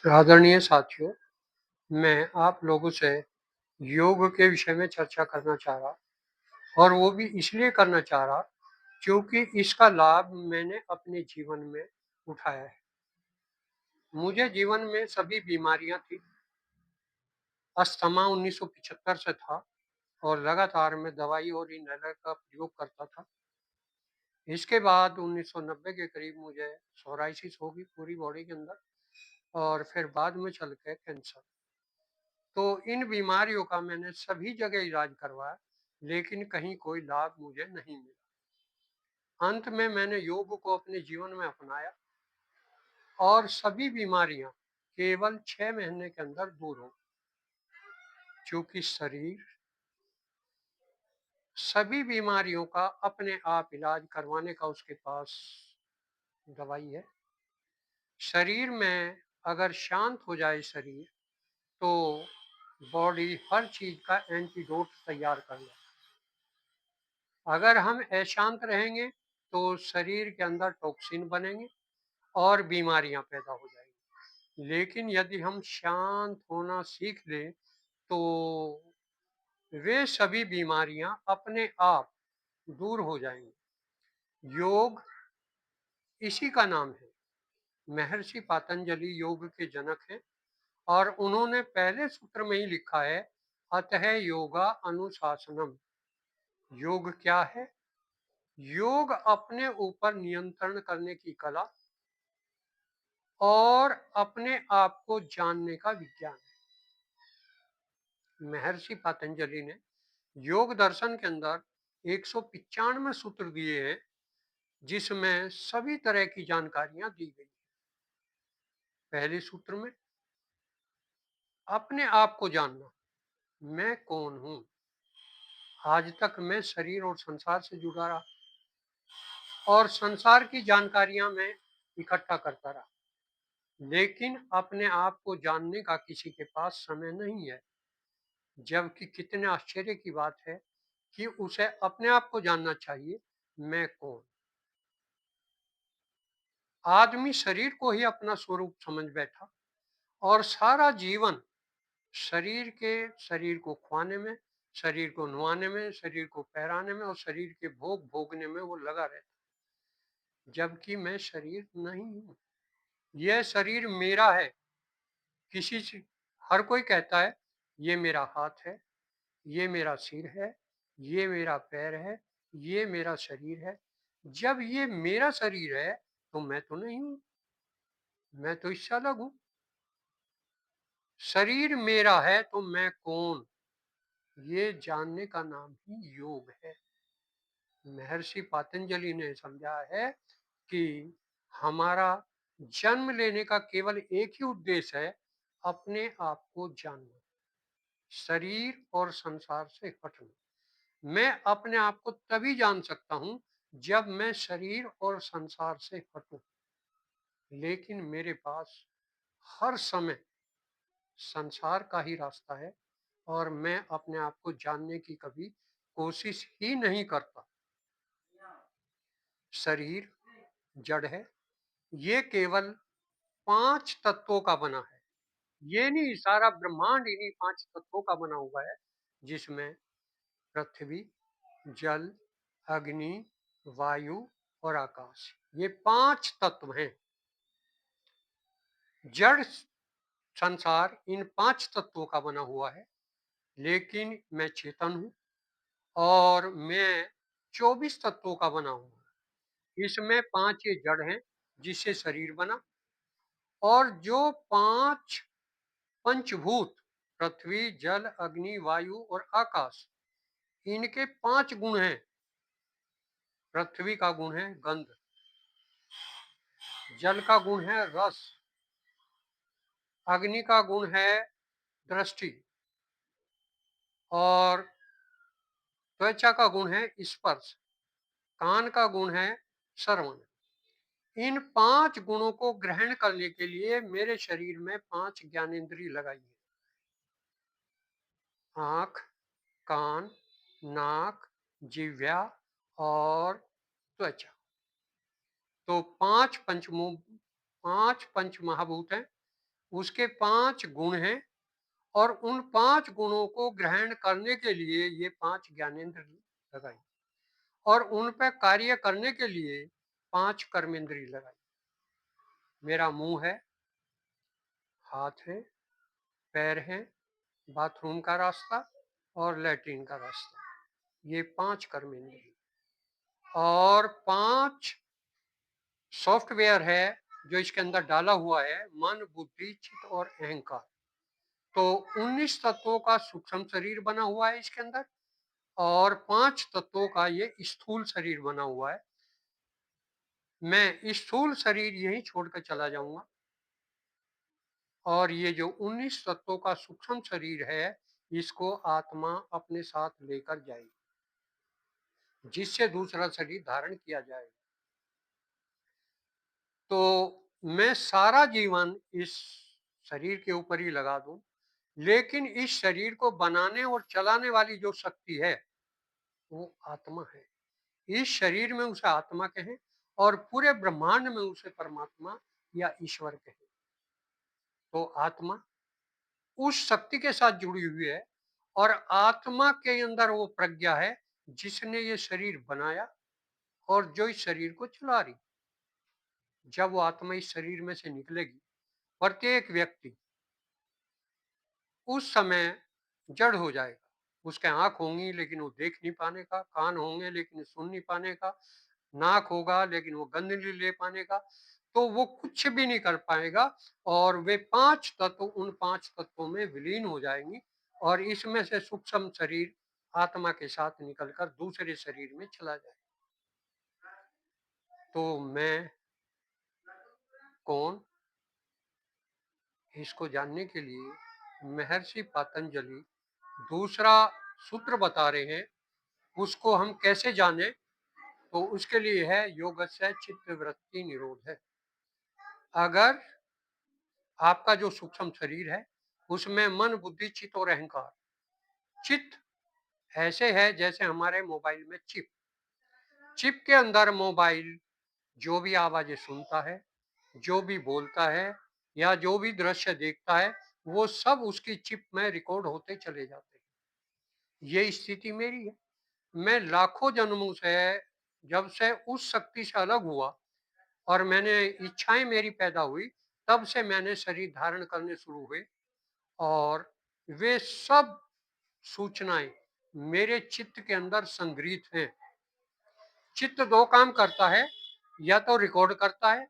आदरणीय साथियों, मैं आप लोगों से योग के विषय में चर्चा करना चाह रहा और वो भी इसलिए करना चाह रहा क्योंकि इसका लाभ मैंने अपने जीवन में उठाया है। मुझे जीवन में सभी बीमारियां थी। अस्थमा 1975 से था और लगातार मैं दवाई और इनहेलर का प्रयोग करता था। इसके बाद 1990 के करीब मुझे सोराइसिस हो गई पूरी बॉडी के अंदर और फिर बाद में चल के कैंसर। तो इन बीमारियों का मैंने सभी जगह इलाज करवाया, लेकिन कहीं कोई लाभ मुझे नहीं मिला। अंत में मैंने योग को अपने जीवन में अपनाया और सभी बीमारियां केवल 6 महीने के अंदर दूर हो गई। क्योंकि शरीर सभी बीमारियों का अपने आप इलाज करवाने का उसके पास दवाई है। शरीर में अगर शांत हो जाए शरीर, तो बॉडी हर चीज का एंटीडोट तैयार कर ले। अगर हम अशांत रहेंगे तो शरीर के अंदर टॉक्सिन बनेंगे और बीमारियां पैदा हो जाएंगी। लेकिन यदि हम शांत होना सीख लें तो वे सभी बीमारियां अपने आप दूर हो जाएंगी। योग इसी का नाम है। महर्षि पातंजलि योग के जनक हैं और उन्होंने पहले सूत्र में ही लिखा है, अतः योगा अनुशासनम। योग क्या है? योग अपने ऊपर नियंत्रण करने की कला और अपने आप को जानने का विज्ञान है। महर्षि पतंजलि ने योग दर्शन के अंदर 195 सूत्र दिए हैं, जिसमें सभी तरह की जानकारियां दी गई। पहले सूत्र में अपने आप को जानना, मैं कौन हूं। आज तक मैं शरीर और संसार से जुड़ा रहा और संसार की जानकारियां मैं इकट्ठा करता रहा, लेकिन अपने आप को जानने का किसी के पास समय नहीं है। जबकि कितने आश्चर्य की बात है कि उसे अपने आप को जानना चाहिए, मैं कौन। आदमी शरीर को ही अपना स्वरूप समझ बैठा और सारा जीवन शरीर को खुआने में, शरीर को नुआने में, शरीर को पहराने में और शरीर के भोग भोगने में वो लगा रहता। जबकि मैं शरीर नहीं हूँ। यह शरीर मेरा है। किसी से हर कोई कहता है, ये मेरा हाथ है, ये मेरा सिर है, ये मेरा पैर है, ये मेरा शरीर है। जब ये मेरा शरीर है तो मैं तो नहीं हूं, मैं तो इससे अलग हूं। शरीर मेरा है तो मैं कौन, ये जानने का नाम ही योग है। महर्षि पातंजलि ने समझा है कि हमारा जन्म लेने का केवल एक ही उद्देश्य है, अपने आप को जानना, शरीर और संसार से हटना। मैं अपने आप को तभी जान सकता हूं जब मैं शरीर और संसार से हटूं। लेकिन मेरे पास हर समय संसार का ही रास्ता है और मैं अपने आप को जानने की कभी कोशिश ही नहीं करता। शरीर जड़ है। ये केवल 5 तत्वों का बना है। ये नहीं, सारा ब्रह्मांड इन्हीं 5 तत्वों का बना हुआ है, जिसमें पृथ्वी, जल, अग्नि, वायु और आकाश, ये 5 तत्व हैं। जड़ संसार इन 5 तत्वों का बना हुआ है, लेकिन मैं चेतन हूं और मैं 24 तत्वों का बना हूं। इसमें 5 ये जड़ हैं जिससे शरीर बना, और जो 5 पंचभूत पृथ्वी, जल, अग्नि, वायु और आकाश, इनके 5 गुण हैं। पृथ्वी का गुण है गंध, जल का गुण है रस, अग्नि का गुण है दृष्टि और त्वचा का गुण है स्पर्श, कान का गुण है श्रवण। इन 5 गुणों को ग्रहण करने के लिए मेरे शरीर में 5 ज्ञानेंद्रिय लगाई है। आंख, कान, नाक, जिह्वा और त्वचा। तो 5 पंच महाभूत हैं उसके 5 गुण हैं और उन 5 गुणों को ग्रहण करने के लिए ये 5 ज्ञानेंद्र लगाई और उन पे कार्य करने के लिए 5 कर्मेंद्रिय लगाई। मेरा मुंह है, हाथ है, पैर है, बाथरूम का रास्ता और लैट्रिन का रास्ता, ये 5 कर्मेंद्रिय और 5 सॉफ्टवेयर है जो इसके अंदर डाला हुआ है, मन, बुद्धि, चित्त और अहंकार। तो 19 तत्वों का सूक्ष्म शरीर बना हुआ है इसके अंदर और 5 तत्वों का ये स्थूल शरीर बना हुआ है। मैं स्थूल शरीर यहीं छोड़कर चला जाऊंगा और ये जो 19 तत्वों का सूक्ष्म शरीर है, इसको आत्मा अपने साथ लेकर जाएगी, जिससे दूसरा शरीर धारण किया जाएगा। तो मैं सारा जीवन इस शरीर के ऊपर ही लगा दूं, लेकिन इस शरीर को बनाने और चलाने वाली जो शक्ति है वो आत्मा है। इस शरीर में उसे आत्मा कहें और पूरे ब्रह्मांड में उसे परमात्मा या ईश्वर कहें। तो आत्मा उस शक्ति के साथ जुड़ी हुई है और आत्मा के अंदर वो प्रज्ञा है जिसने ये शरीर बनाया और जो इस शरीर को चला रही। जब वो आत्मा इस शरीर में से निकलेगी, प्रत्येक व्यक्ति उस समय जड़ हो जाएगा। उसके आंख होंगी लेकिन वो देख नहीं पाने का, कान होंगे लेकिन सुन नहीं पाने का, नाक होगा लेकिन वो गंध नहीं ले पाने का, तो वो कुछ भी नहीं कर पाएगा और वे 5 तत्व उन 5 तत्वों में विलीन हो जाएंगी और इसमें से सूक्ष्म शरीर आत्मा के साथ निकलकर दूसरे शरीर में चला जाए। तो मैं कौन, इसको जानने के लिए महर्षि पतंजलि दूसरा सूत्र बता रहे हैं। उसको हम कैसे जाने, तो उसके लिए है योगस्य चित्त वृत्ति निरोध है। अगर आपका जो सूक्ष्म शरीर है उसमें मन, बुद्धि, चित्त और अहंकार, चित्त ऐसे है जैसे हमारे मोबाइल में चिप, चिप के अंदर मोबाइल जो भी आवाजें सुनता है, जो भी बोलता है या जो भी दृश्य देखता है, वो सब उसकी चिप में रिकॉर्ड होते चले जाते हैं। ये स्थिति मेरी है। मैं लाखों जन्मों से, जब से उस शक्ति से अलग हुआ और मैंने इच्छाएं मेरी पैदा हुई, तब से मैंने शरीर धारण करने शुरू हुए और वे सब सूचनाएं मेरे चित्त के अंदर संग्रहित हैं। चित्त दो काम करता है, या तो रिकॉर्ड करता है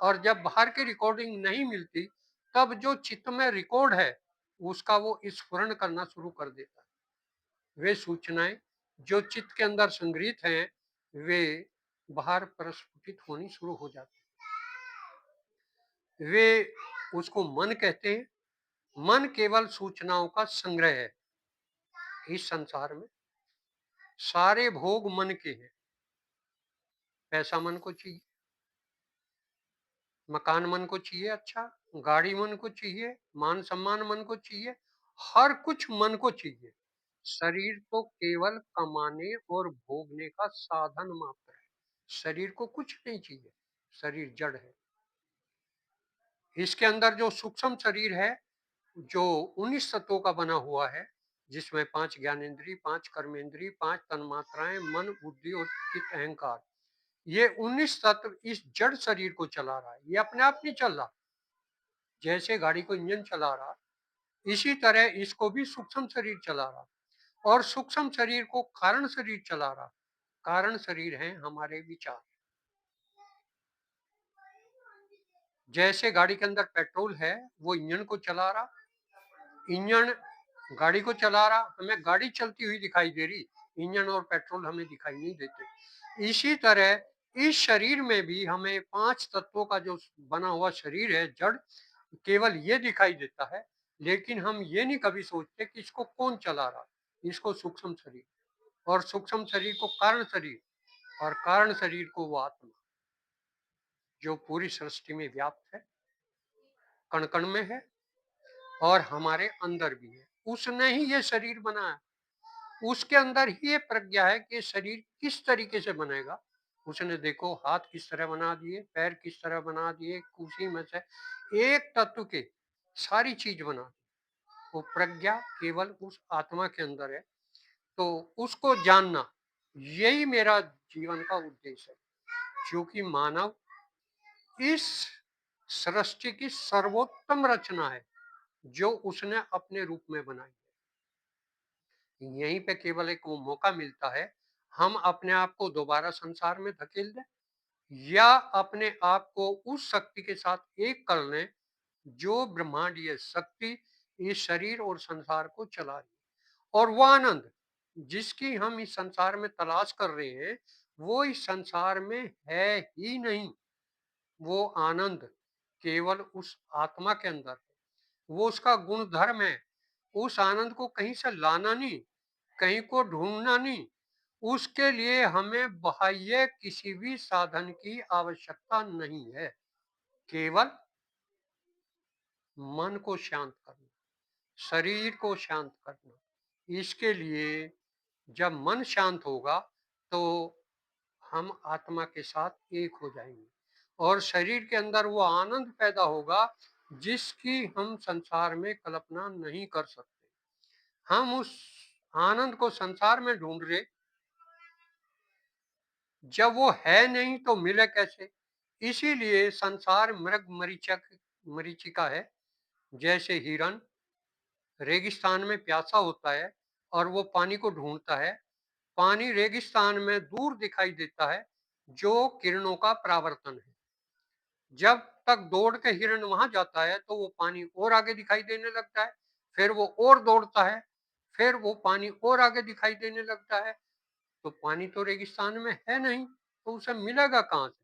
और जब बाहर की रिकॉर्डिंग नहीं मिलती तब जो चित्त में रिकॉर्ड है उसका वो स्फुरण करना शुरू कर देता है। वे सूचनाएं जो चित्त के अंदर संग्रहित हैं वे बाहर प्रस्फुटित होनी शुरू हो जाती है। वे उसको मन कहते हैं। मन केवल सूचनाओं का संग्रह है। इस संसार में सारे भोग मन के हैं। पैसा मन को चाहिए, मकान मन को चाहिए, अच्छा गाड़ी मन को चाहिए, मान सम्मान मन को चाहिए, हर कुछ मन को चाहिए। शरीर तो केवल कमाने और भोगने का साधन मात्र है। शरीर को कुछ नहीं चाहिए, शरीर जड़ है। इसके अंदर जो सूक्ष्म शरीर है जो 19 तत्वों का बना हुआ है, जिसमें 5 ज्ञानेंद्रिय, 5 कर्मेंद्रिय, 5 तन्मात्राएं, मन, बुद्धि और चित्त, अहंकार, ये 19 तत्व इस जड़ शरीर को चला रहा है। ये अपने आप नहीं चल रहा। जैसे गाड़ी को इंजन चला रहा, इसी तरह इसको भी सूक्ष्म शरीर चला रहा और सूक्ष्म शरीर को कारण शरीर चला रहा। कारण शरीर है हमारे विचार। जैसे गाड़ी के अंदर पेट्रोल है, वो इंजन को चला रहा, इंजन गाड़ी को चला रहा, हमें गाड़ी चलती हुई दिखाई दे रही, इंजन और पेट्रोल हमें दिखाई नहीं देते। इसी तरह इस शरीर में भी हमें 5 तत्वों का जो बना हुआ शरीर है जड़, केवल ये दिखाई देता है, लेकिन हम ये नहीं कभी सोचते कि इसको कौन चला रहा। इसको सूक्ष्म शरीर, और सूक्ष्म शरीर को कारण शरीर, और कारण शरीर को वो आत्मा जो पूरी सृष्टि में व्याप्त है, कण कण में है और हमारे अंदर भी है। उसने ही ये शरीर बनाया। उसके अंदर ही ये प्रज्ञा है कि शरीर किस तरीके से बनेगा। उसने देखो हाथ किस तरह बना दिए, पैर किस तरह बना दिए, उसी में से एक तत्व के सारी चीज बना दी। वो प्रज्ञा केवल उस आत्मा के अंदर है। तो उसको जानना, यही मेरा जीवन का उद्देश्य है, क्योंकि मानव इस सृष्टि की सर्वोत्तम रचना है जो उसने अपने रूप में बनाई है। यहीं पे केवल एक वो मौका मिलता है, हम अपने आप को दोबारा संसार में धकेल दें या अपने आप को उस शक्ति के साथ एक कर लें जो ब्रह्मांडीय शक्ति इस शरीर और संसार को चला रही है। और वो आनंद जिसकी हम इस संसार में तलाश कर रहे हैं, वो इस संसार में है ही नहीं। वो आनंद केवल उस आत्मा के अंदर है, वो उसका गुण धर्म है। उस आनंद को कहीं से लाना नहीं, कहीं को ढूंढना नहीं। उसके लिए हमें बाह्य किसी भी साधन की आवश्यकता नहीं है, केवल मन को शांत करना, शरीर को शांत करना। इसके लिए जब मन शांत होगा तो हम आत्मा के साथ एक हो जाएंगे और शरीर के अंदर वो आनंद पैदा होगा जिसकी हम संसार में कल्पना नहीं कर सकते। हम उस आनंद को संसार में ढूंढ रहे, जब वो है नहीं तो मिले कैसे? इसीलिए संसार मृग मरीचिका है। जैसे हिरन रेगिस्तान में प्यासा होता है और वो पानी को ढूंढता है। पानी रेगिस्तान में दूर दिखाई देता है, जो किरणों का परावर्तन है। जब तक दौड़ के हिरण वहां जाता है तो वो पानी और आगे दिखाई देने लगता है। फिर वो और दौड़ता है, फिर वो पानी और आगे दिखाई देने लगता है। तो पानी तो रेगिस्तान में है नहीं, तो उसे मिलेगा कहाँ से?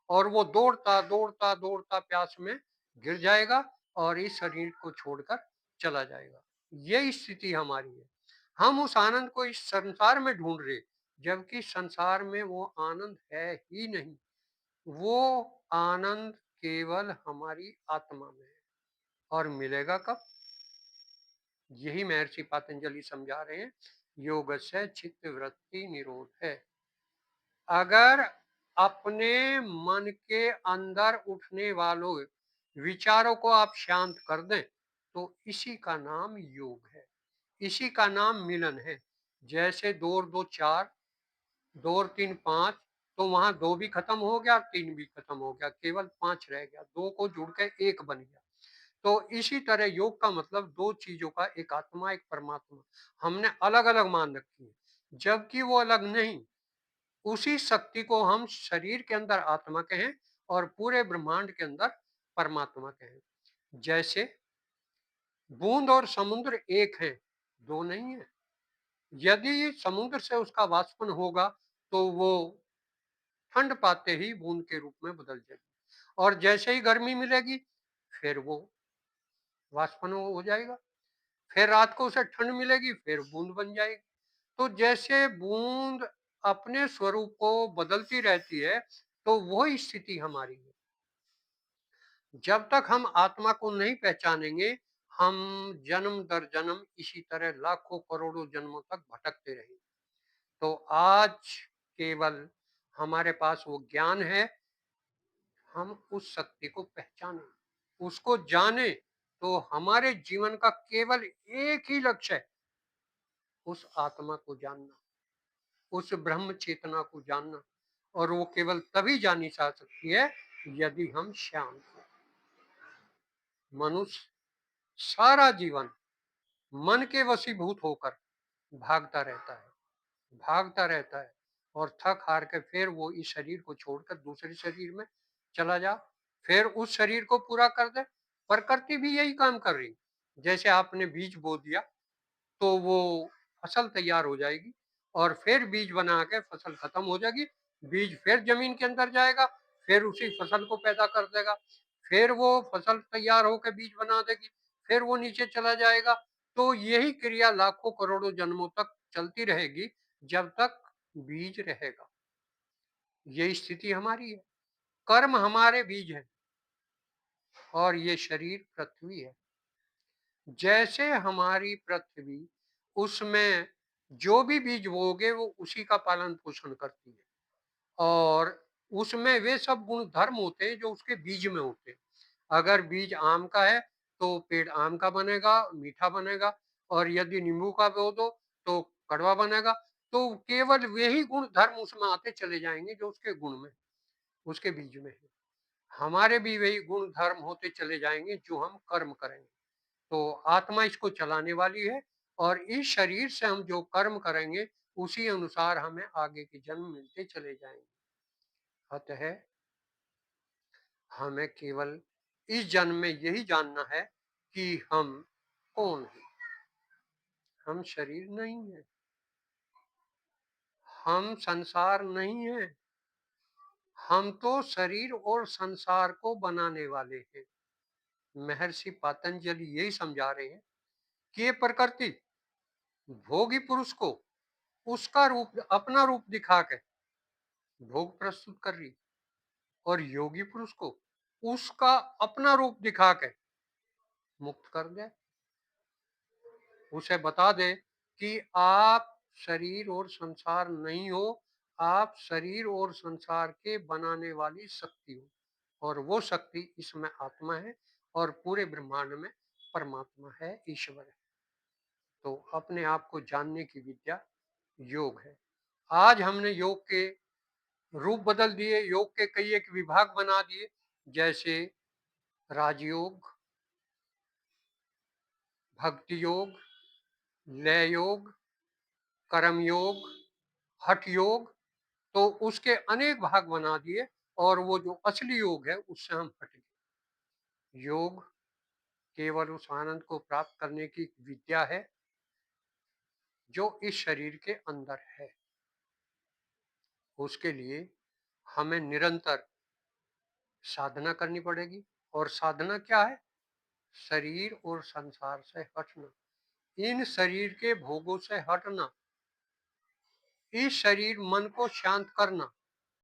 और वो दौड़ता दौड़ता दौड़ता प्यास में गिर जाएगा और इस शरीर को छोड़कर चला जाएगा। ये स्थिति हमारी है। हम उस आनंद को इस संसार में ढूंढ रहे, जबकि संसार में वो आनंद है ही नहीं। वो आनंद केवल हमारी आत्मा में है। और मिलेगा कब? यही महर्षि पातंजलि समझा रहे हैं, योगस्य चित्त वृत्ति निरोध है। अगर अपने मन के अंदर उठने वालों विचारों को आप शांत कर दें तो इसी का नाम योग है, इसी का नाम मिलन है। जैसे दो और दो चार, दो और तीन पांच, तो वहां दो भी खत्म हो गया, तीन भी खत्म हो गया, केवल पांच रह गया, दो को जुड़ के एक बन गया। तो इसी तरह योग का मतलब दो चीजों का, एक आत्मा एक परमात्मा, हमने अलग अलग मान रखी है, जबकि वो अलग नहीं। उसी शक्ति को हम शरीर के अंदर आत्मा कहें और पूरे ब्रह्मांड के अंदर परमात्मा कहें। जैसे बूंद और समुद्र एक है, दो नहीं है। यदि समुद्र से उसका वाष्पन होगा तो वो ठंड पाते ही बूंद के रूप में बदल जाएगी, और जैसे ही गर्मी मिलेगी फिर वो वाष्पन हो जाएगा। फिर रात को उसे ठंड मिलेगी, फिर बूंद बन जाएगी। तो जैसे बूंद अपने स्वरूप को बदलती रहती है, तो वही स्थिति हमारी है। जब तक हम आत्मा को नहीं पहचानेंगे, हम जन्म दर जन्म इसी तरह लाखों करोड़ों जन्मों तक भटकते रहेंगे। तो आज केवल हमारे पास वो ज्ञान है, हम उस शक्ति को पहचाने, उसको जाने। तो हमारे जीवन का केवल एक ही लक्ष्य है, उस आत्मा को जानना, उस ब्रह्म चेतना को जानना। और वो केवल तभी जानी जा सकती है यदि हम शांत हो। मनुष्य सारा जीवन मन के वशीभूत होकर भागता रहता है, भागता रहता है, और थक हार के फिर वो इस शरीर को छोड़कर दूसरे शरीर में चला जा, फिर उस शरीर को पूरा कर दे। प्रकृति भी यही काम कर रही। जैसे आपने बीज बो दिया तो वो फसल तैयार हो जाएगी, और फिर बीज बना के फसल खत्म हो जाएगी, बीज फिर जमीन के अंदर जाएगा, फिर उसी फसल को पैदा कर देगा, फिर वो फसल तैयार होकर बीज बना देगी, फिर वो नीचे चला जाएगा। तो यही क्रिया लाखों करोड़ों जन्मों तक चलती रहेगी, जब तक बीज रहेगा। ये स्थिति हमारी है, कर्म हमारे बीज है, और ये शरीर पृथ्वी है। जैसे हमारी पृथ्वी, उसमें जो भी बीज बोओगे वो उसी का पालन पोषण करती है, और उसमें वे सब गुण धर्म होते हैं जो उसके बीज में होते हैं। अगर बीज आम का है तो पेड़ आम का बनेगा, मीठा बनेगा, और यदि नींबू का बो दो तो कड़वा बनेगा। तो केवल वही गुण धर्म उसमें आते चले जाएंगे जो उसके गुण में, उसके बीज में है। हमारे भी वही गुण धर्म होते चले जाएंगे जो हम कर्म करेंगे। तो आत्मा इसको चलाने वाली है, और इस शरीर से हम जो कर्म करेंगे उसी अनुसार हमें आगे के जन्म मिलते चले जाएंगे। अतः हमें केवल इस जन्म में यही जानना है कि हम कौन हैं। हम शरीर नहीं है, हम संसार नहीं है, हम तो शरीर और संसार को बनाने वाले हैं। महर्षि पातंजलि यही समझा रहे हैं कि ये प्रकृति भोगी पुरुष को उसका रूप, अपना रूप दिखा के भोग प्रस्तुत कर रही, और योगी पुरुष को उसका अपना रूप दिखा के मुक्त कर दे। उसे बता दे कि आप शरीर और संसार नहीं हो, आप शरीर और संसार के बनाने वाली शक्ति हो, और वो शक्ति इसमें आत्मा है, और पूरे ब्रह्मांड में परमात्मा है, ईश्वर है। तो अपने आप को जानने की विद्या योग है। आज हमने योग के रूप बदल दिए, योग के कई एक विभाग बना दिए, जैसे राजयोग, भक्ति योग, लय योग, कर्म योग, हठ योग। तो उसके अनेक भाग बना दिए, और वो जो असली योग है उससे हम हट गए। योग केवल उस आनंद को प्राप्त करने की विद्या है जो इस शरीर के अंदर है। उसके लिए हमें निरंतर साधना करनी पड़ेगी। और साधना क्या है? शरीर और संसार से हटना, इन शरीर के भोगों से हटना, इस शरीर मन को शांत करना,